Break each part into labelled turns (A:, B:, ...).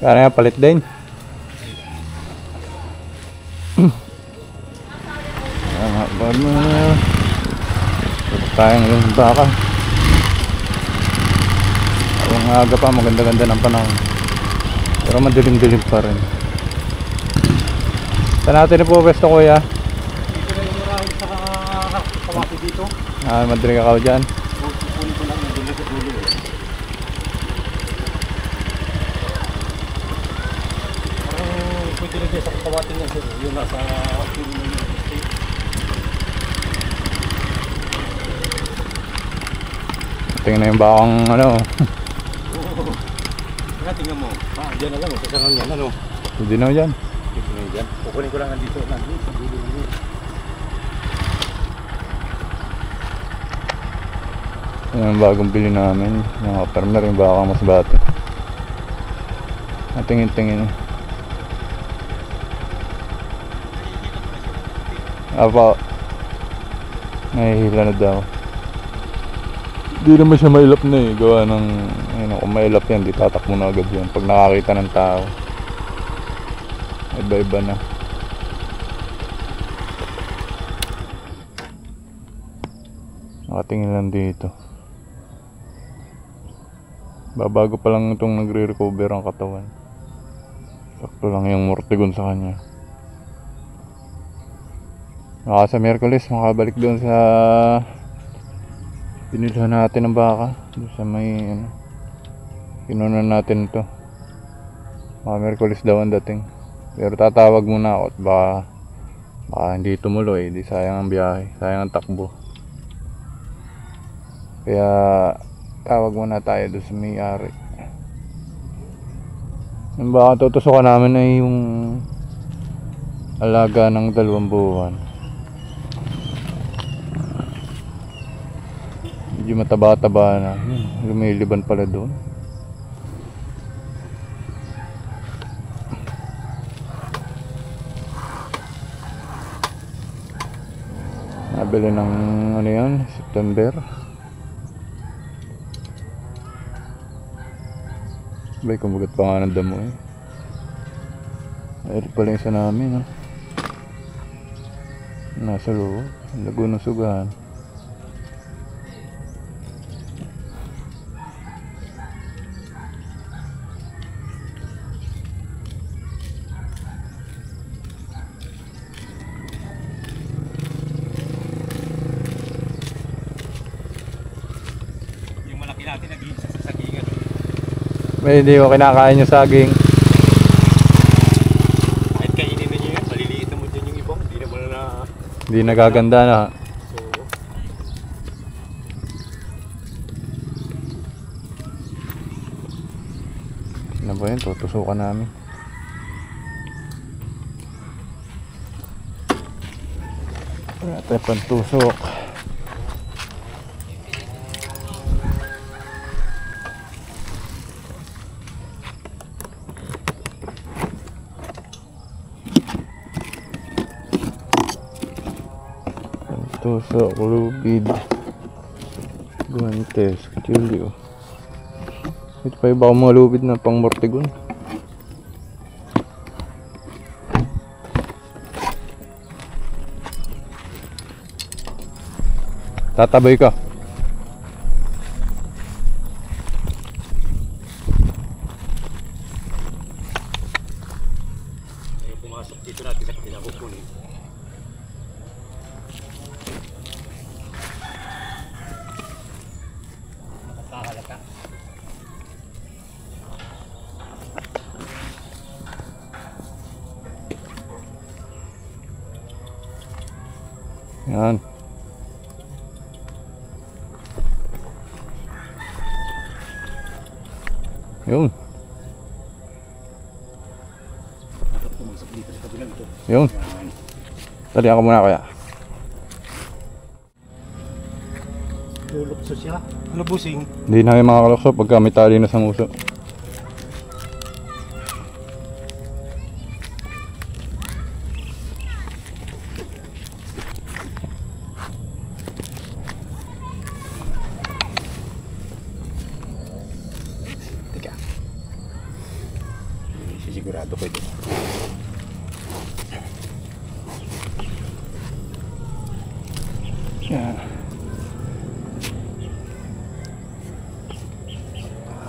A: Kaya nga palit din. Ba't mo na tayong yung baka. Ang aga pa, maganda-ganda ng panahon. Pero madilim-dilim pa rin. Saan natin po pwesto, kuya?
B: Dito na yung marahil sa kawati dito.
A: Madring ako dyan.
B: Kukunin ko lang yung dulo sa dulo eh. Parang pwede rin dyan sa kawati niya sir. Yung nasa dulo na yung estate.
A: Tingnan na yung bakang ano.
B: Tingnan mo. Diyan na lang. Sasangan yan ano.
A: Hindi na dyan.
B: Dyan. Kukunin ko lang dito. Sa dulo na yun.
A: Yan ang bagong bili namin. Yung farmer, yung bakang masbate. Tingin-tingin. Apa. Nahihila na daw. Hindi naman siya mailap na eh. Gawa ng, ayun, kung mailap yan, di tatakbo na agad yan. Pag nakakita ng tao. Iba-iba na. Nakatingin lang dito. Babago pa lang itong nagre-recover ang katawan. Sakto lang yung mortigon sa kanya. Sa Miyerkules makabalik doon sa pinilhan natin ng baka. Doon sa may ano, kinunan natin ito. Miyerkules daw ang dating. Pero tatawag muna ako at baka hindi tumuloy. Di sayang ang biyahe, sayang ang takbo. Kaya tawag muna tayo doon sa may-ari. Yung baka tutusukan namin ay yung alaga ng 2 buwan. Medyo mataba-taba na. Lumiliban pala doon. Nabili ng ano yan, September. Bay, kumagat pa nga ng damo eh. Ayun pala yung isa namin, no? Nasa loob, lago ng sugahan.
B: Yung malaki natin nag-iisa sa sagingan.
A: May hindi ko kinakain yung saging.
B: Kahit kainin na nyo yun, maliliit naman dyan yung ibang. Hindi naman na...
A: Hindi nagaganda na.
B: So...
A: Ano ba yun? Tutusukan namin. Wala tayo pantusok. Pantusok, lubid, guantes, kutsilyo. Ito pa yung baka mga lubid na pang mortigon. Tatabay ka.
B: Ay, pumasok dito natin sa kanila kukunin. Nakakahalata.
A: Yan. Yun.
B: Pumasok dito sa kabilang ito.
A: Yun. Tali ako muna kaya.
B: Lulukso siya. Ano busing?
A: Hindi na kayo makakalokso pagka may tali na sa muso.
C: Sigurado ko ito.
A: Yan.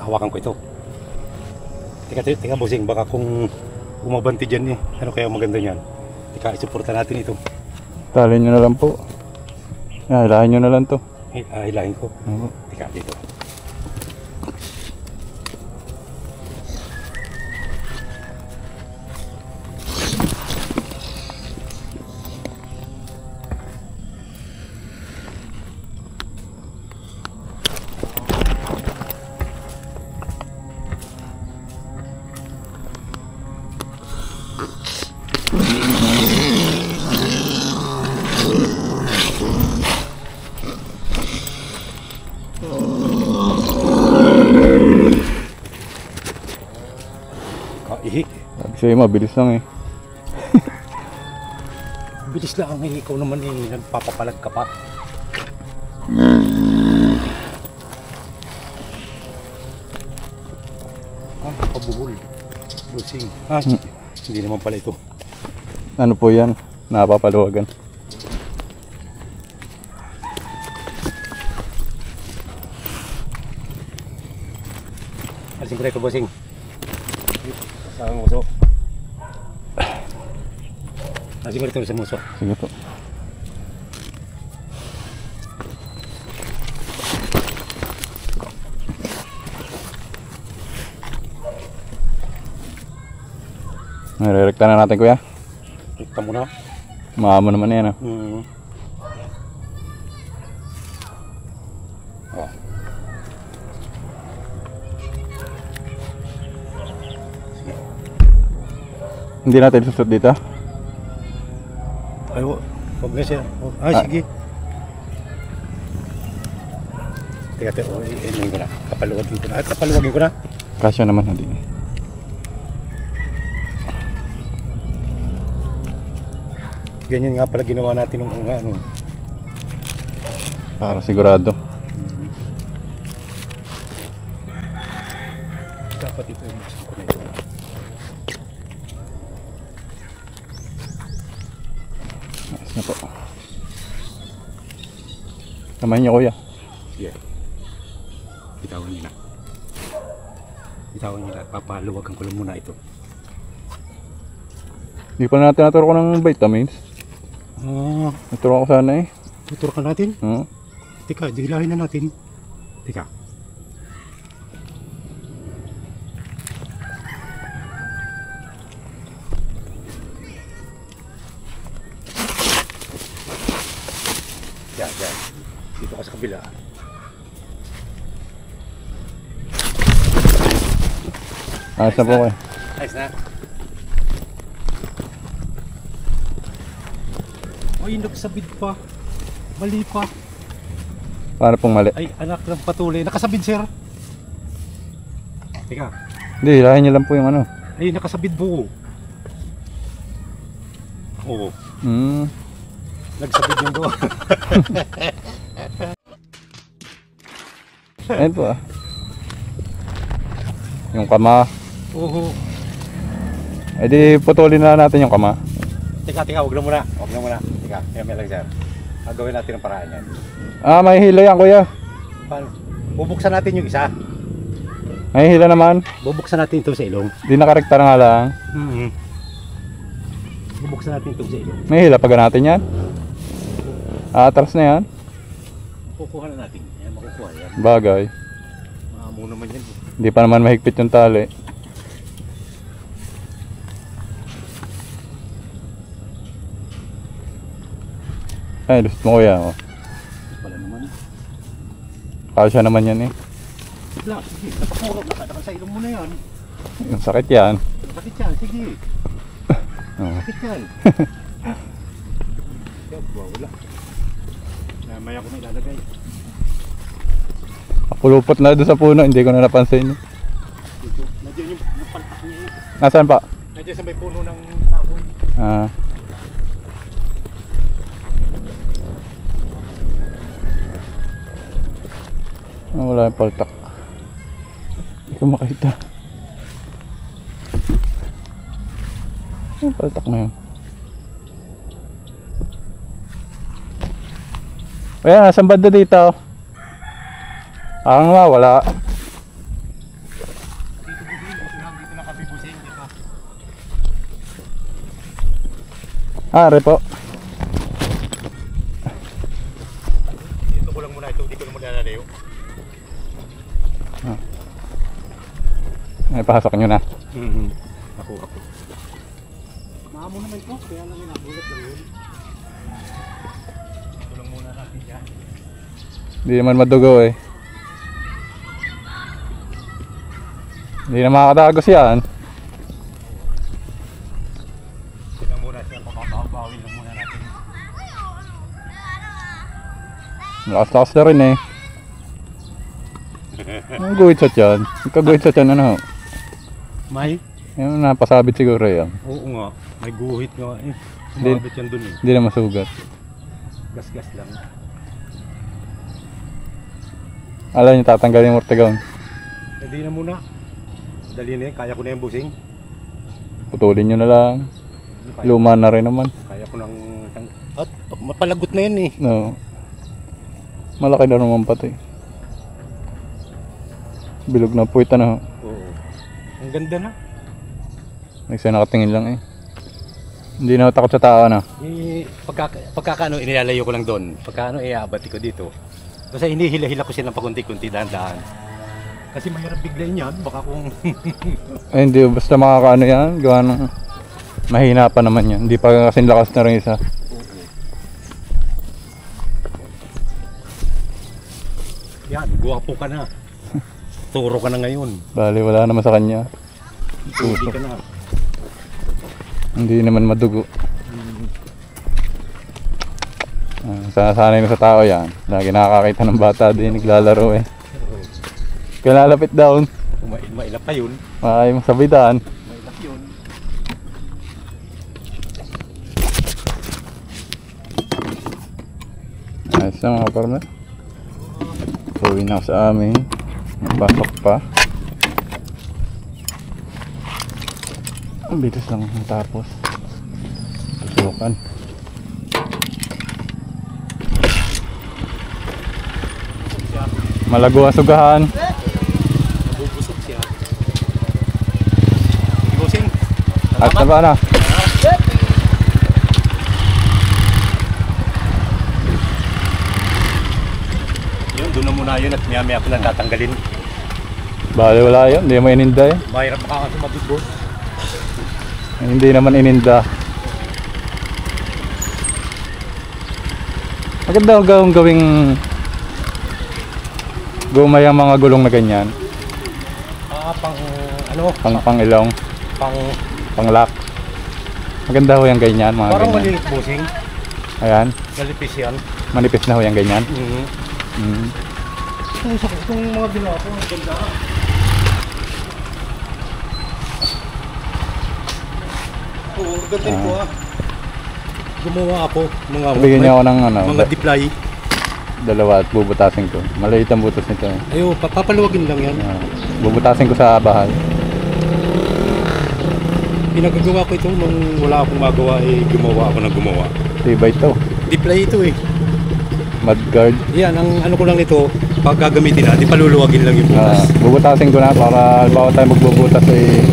C: Hawakan ko ito. Teka, bossing, baka kung umabanti dyan eh. Ano kaya maganda niyan? Teka, isuporta natin ito.
A: Talin nyo na lang po. Yan, hilahin nyo na lang to.
C: Hilahin ko.
A: Oo.
C: Teka, dito. Ihi.
A: Sabi sa'yo, mabilis lang eh.
C: Bilis lang eh. Ikaw naman eh. Nagpapapalag ka pa. Pabuhol. Bossing. Hindi naman pala ito.
A: Ano po yan? Napapaluwagan.
C: Alisin ko na ito, bossing. Sa muso. Alisin ko na ito sa muso.
A: Sige po. Nare-rekta na natin, kuya.
C: Rekta mo na.
A: Maamo naman yan.
C: Oh.
A: Hindi natin susut dito.
C: Ay, wag na siya. Sige. Teka, ko na. Kapaluwagin ko na. Kapaluwagin ko na.
A: Kasya naman hindi.
C: Ganyan nga pala ginawa natin ng ano.
A: Para sigurado.
C: Dapat ito yung buksan ko na ito.
A: Ayos na po. Samahin niyo, kuya.
C: Sige. Bitawan niyo na. Bitawan niyo na. Papaluwagan ko lang muna ito.
A: Hindi pa natin naturo ko ng vitamins. Naturo ko sana eh.
C: Tuturo ka natin?
A: Oo.
C: Teka, dilahin na natin. Teka. Yan. Dito ka sa kabila.
A: Ayos na po, kuya.
C: Ayos na. Ay, nagsabid pa. Mali pa.
A: Paano pong mali?
C: Ay, anak ng patuloy. Nakasabid, sir. Teka.
A: Hindi, hilahin niyo lang po yung ano.
C: Ay, nakasabid po. Oo. Nagsabid yung buo.
A: Ayun po ah. Yung kama.
C: Oo.
A: Eh di putulin na natin yung kama.
C: Teka, wag na muna. Teka, may lang, sir. Gagawin natin ang paraan yan.
A: Ah, may hila yan, kuya.
C: Paano? Bubuksan natin yung isa.
A: May hila naman.
C: Bubuksan natin ito sa ilong.
A: Di nakarekta na nga lang.
C: Bubuksan natin ito sa ilong.
A: May hila pa natin yan. Atras na yan.
C: Kukuha na natin. Yan, makukuha yan.
A: Bagay.
C: Maamo naman yan.
A: Hindi pa naman mahigpit yung tali. Ay, gusto mo, kuya. Oh.
C: Wala naman.
A: Kasya naman yan eh.
C: Wala, sige. Napakurap. Nakadaka sa ilong mo na yan.
A: Yung sakit yan.
C: Sakit yan, sige.
A: Oh.
C: Sakit yan. Wala. Maya ko na ilalagay.
A: Pulupot na doon sa puno, hindi ko na napansin.
C: Dito. Nandiyan yung palpak niya.
A: Nasaan pa?
C: Nandiyan sa may puno ng kahoy.
A: Ah. Wala yung paltak. Hindi ko makita. Paltak na yun. Ayan, nasaan banda dito? Ang wala.
C: Dito na kami busing dito.
A: Are po.
C: Dito ko lang muna ito, di ko na maglalalayo.
A: Ay, pasok nyo na.
C: Ako. Maamo naman ito, kaya lang nagulat lang yun. Dito lang muna natin dyan.
A: Hindi naman madugo eh. Hindi na makakatagos yan.
C: Dito lang muna siya, papapawin lang muna natin.
A: Lakas-lakas na rin eh. Ang guhit sa tiyan. Ikaguhit sa tiyan ano.
C: May?
A: Yung napasabit siguro yan.
C: Oo nga, may guhit nga eh.
A: Hindi.
C: Sumabit yan dun eh.
A: Hindi na masugat.
C: Gas-gas lang.
A: Alam nyo tatanggalin yung ortegon.
C: Hindi na muna. Dali na eh, kaya ko na yung busing.
A: Putulin nyo na lang. Luma na rin naman.
C: Kaya ko nang... At mapalagot na yan eh.
A: No. Malaki na naman pati. Bilog na puwita na.
C: Oo. Ang ganda na.
A: Nagsa nakatingin lang eh. Hindi na takot sa tao na.
C: Eh, pagkakaano, inilalayo ko lang doon. Pagkakaano, iaabati ko dito. Basta hinihila-hila ko silang pakunti-kunti, dahan-dahan. Kasi mahirap biglayin yan. Baka kung...
A: Ay hindi, basta makakaano yan. Gawa ng mahina pa naman yan. Hindi pa kasing lakas na rin isa.
C: Yan, guwapo ka na. Turo ka na ngayon.
A: Bali wala naman sa kanya.
C: Hindi ka na.
A: Hindi naman madugo. Sanasanay na sa tao yan. Lagi nakakakita ng bata din naglalaro eh. Kaya lalapit down.
C: Mailap pa yun.
A: Makakay masabitan.
C: Mailap yun.
A: Ayos na mga partner. Uwi na ako sa amin. Pasok pa. Ang bilis lang tapos. Tusukan. Malago ang sugahan.
C: Nabubusog siya. Busing.
A: At na ba na?
C: Yun, doon na muna yun at maya-maya ko lang tatanggalin.
A: Bali wala yun. Hindi naman ininda eh.
C: Mahirap makakasumabit boss.
A: Hindi naman ininda. Maganda gawing gumay ang mga gulong na ganyan.
C: Pang ano?
A: Pang ilong, pang lock. Maganda ho yung ganyan, mga
C: Parang
A: ganyan.
C: maliit busing.
A: Ayan,
C: Malipis yan.
A: manipis na ho yung ganyan.
C: Itong mga ginawa ko, ang ganda. Oo, ang ganda ito ah. Gumawa ako mga
A: Bigyan niyo ako ng ano,
C: mga diply.
A: dalawa at bubutasin ko. Maliit ang butas nito.
C: Ayo, papaluwagin lang yan.
A: Bubutasin ko sa bahay.
C: Pinagagawa ko ito nung wala akong magawa eh gumawa ako ng gumawa.
A: Tibay ito.
C: Diply ito eh.
A: Mudguard.
C: Yan, ang ano ko lang nito, pag gagamitin natin, paluluwagin lang yung butas.
A: Bubutasin ko na para bago tayo magbubutas eh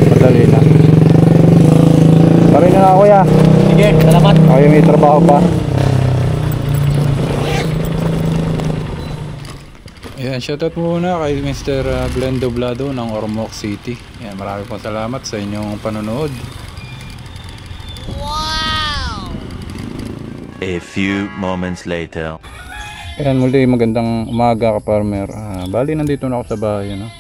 A: madali na. Pare na ako kuya.
C: Sige, salamat.
A: Ako may trabaho pa. Ayan, shoutout muna kay Mr. Glenn Doblado ng Ormoc City. Ayan, marami pong salamat sa inyong panonood.
D: A few moments later.
A: Ayan, muli magandang umaga ka-farmer. Bali, nandito na ako sa bahay. Ano?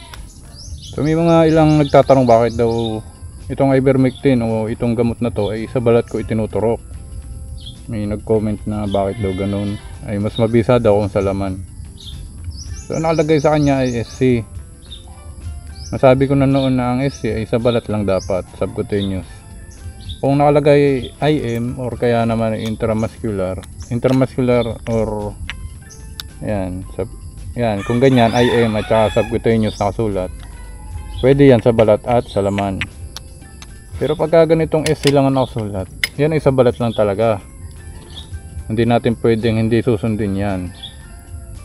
A: So, may mga ilang nagtatanong bakit daw itong ivermectin o itong gamot na to ay sa balat ko itinuturok. May nag-comment na bakit daw ganun. Ay mas mabisa daw kung sa laman. So, nakalagay sa kanya ay SC. Nasabi ko na noon na ang SC ay sa balat lang dapat, subcutaneous. Kung nakalagay IM or kaya naman intramuscular or yan, yan, kung ganyan IM at saka subcutaneous nakasulat, pwede yan sa balat at sa laman. Pero pagka ganitong SC lang ang nakasulat, yan ay sa balat lang talaga. Hindi natin pwedeng hindi susundin yan.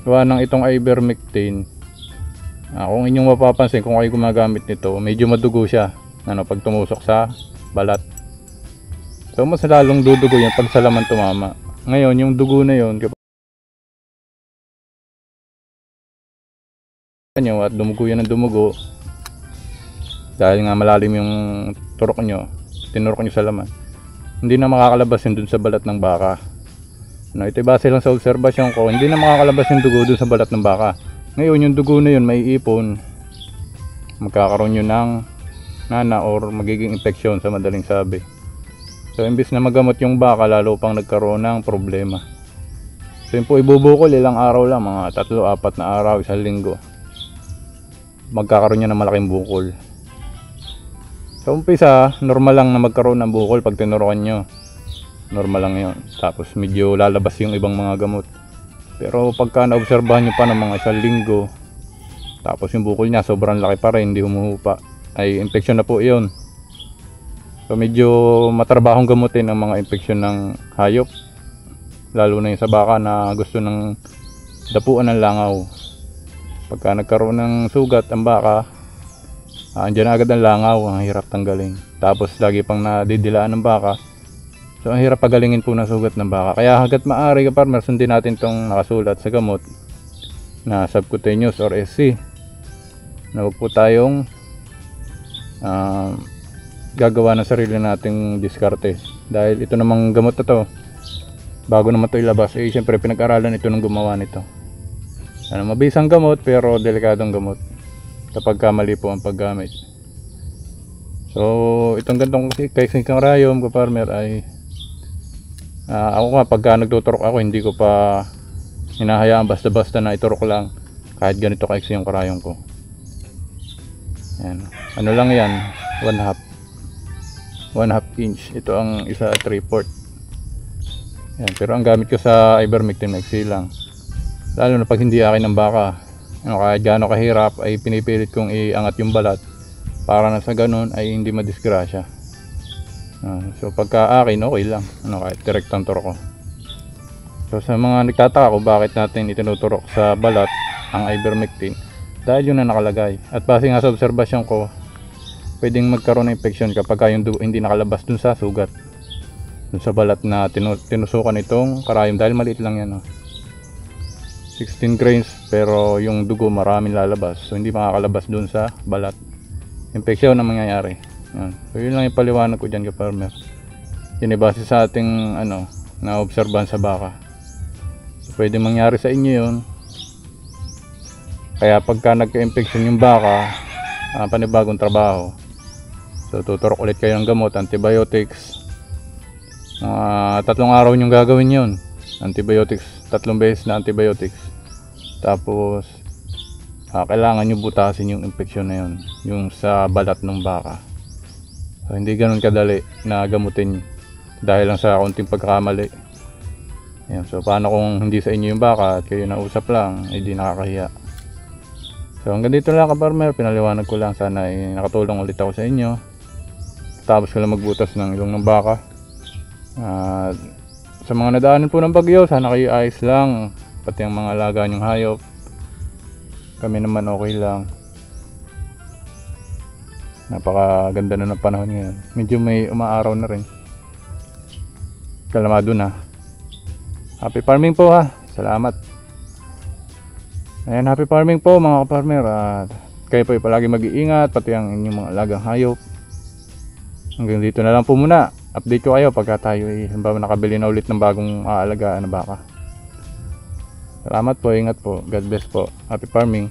A: Gawa ng itong ivermectin, kung inyong mapapansin, kung kayo gumagamit nito, medyo madugo siya pag tumusok sa balat. So mas lalong dudugo yan pag sa laman tumama. Ngayon yung dugo na yun, at dumugo yan ng dumugo, dahil nga malalim yung turok nyo, tinurok nyo sa laman, hindi na makakalabas yun dun sa balat ng baka. Ito base lang sa obserbasyon ko, hindi na makakalabas yung dugo dun sa balat ng baka. Ngayon yung dugo na yun may ipon, magkakaroon yun ng nana or magiging infeksyon sa madaling sabi. So imbis na magamot yung baka, lalo pang nagkaroon ng problema. So yun po, ibubukol ilang araw lang, mga 3-4 na araw, 1 linggo, magkakaroon niya ng malaking bukol. Sa umpisa, normal lang na magkaroon ng bukol pag tinurukan nyo. Normal lang yun. Tapos medyo lalabas yung ibang mga gamot. Pero pagka naobserbahan nyo pa ng mga 1 linggo, tapos yung bukol niya sobrang laki pa rin, hindi humuhupa, ay infeksyon na po yun. So medyo matrabahong gamutin ang mga infeksyon ng hayop, lalo na yung sa baka na gusto ng dapuan ng langaw. Pagka nagkaroon ng sugat ang baka, andyan agad ang langaw, ang hirap tanggalin. Tapos lagi pang nadidilaan ng baka, so ang hirap pagalingin po ng sugat ng baka. Kaya hanggat maaari ka-farmer, sundin natin itong nakasulat sa gamot na subcutaneous or SC, na huwag po tayong gagawa ng sarili nating diskarte. Dahil ito namang gamot na to, bago naman ito ilabas, siyempre pinag-aralan ito ng gumawa nito. Mabisang gamot pero delikadong gamot kapag kamali po ang paggamit. So itong gantong Kaisin Karayom ka-farmer ay ako nga pagka nagtuturok ako, hindi ko pa hinahayaan basta-basta na iturok lang kahit ganito kaiksi yung karayom ko. Yan. Ano lang yan, 1/2 inch. Ito ang isa 3/4. Yan. Pero ang gamit ko sa ivermectin maiksi lang, lalo na pag hindi akin ng baka. Kahit gaano kahirap ay pinipilit kong iangat yung balat para na sa ganun ay hindi madisgrasya. So pagka akin, okay lang, kahit direktang turok ko. So sa mga nagtataka kung bakit natin itinuturok sa balat ang ivermectin, dahil yun na nakalagay. At base nga sa obserbasyon ko, pwedeng magkaroon ng infeksyon kapag yung dugo hindi nakalabas dun sa sugat, dun sa balat na tinusukan itong karayom, dahil maliit lang yan. 16 grains pero yung dugo maraming lalabas, so hindi makakalabas dun sa balat, infeksyon na mangyayari. Yan. So yun lang yung paliwanag ko dyan ka-farmer. Yun ay base sa ating na obserban sa baka. So pwede mangyari sa inyo yun. Kaya pagka nagka-infeksyon yung baka, panibagong trabaho, so tuturok ulit kayo ng gamot, antibiotics. 3 araw yung gagawin yun, antibiotics, 3 beses na antibiotics. Tapos kailangan nyo butasin yung infeksyon na yun, yung sa balat ng baka. So hindi ganun kadali na gamutin dahil lang sa kaunting pagkakamali. Yan. So paano kung hindi sa inyo yung baka at kayo nausap lang, hindi nakakahiya. So hanggang dito lang ka-farmer, pinaliwanag ko lang, sana ay nakatulong ulit ako sa inyo. Tapos ko lang magbutas ng ilong ng baka. Sa mga nadaanan po ng bagyo, sana kayo ayos lang, pati ang mga alaga nyong hayop. Kami naman okay lang. Napakaganda na ng panahon ngayon. Medyo may umaaraw na rin. Kalamado na. Happy farming po ha. Salamat. Ayan, happy farming po mga ka-farmer. Kayo po palagi mag-iingat, pati ang inyong mga alagang hayop. Hanggang dito na lang po muna. Update ko kayo pagka tayo halimbawa nakabili na ulit ng bagong aalagaan na baka. Salamat po, ingat po. God bless po. Happy farming.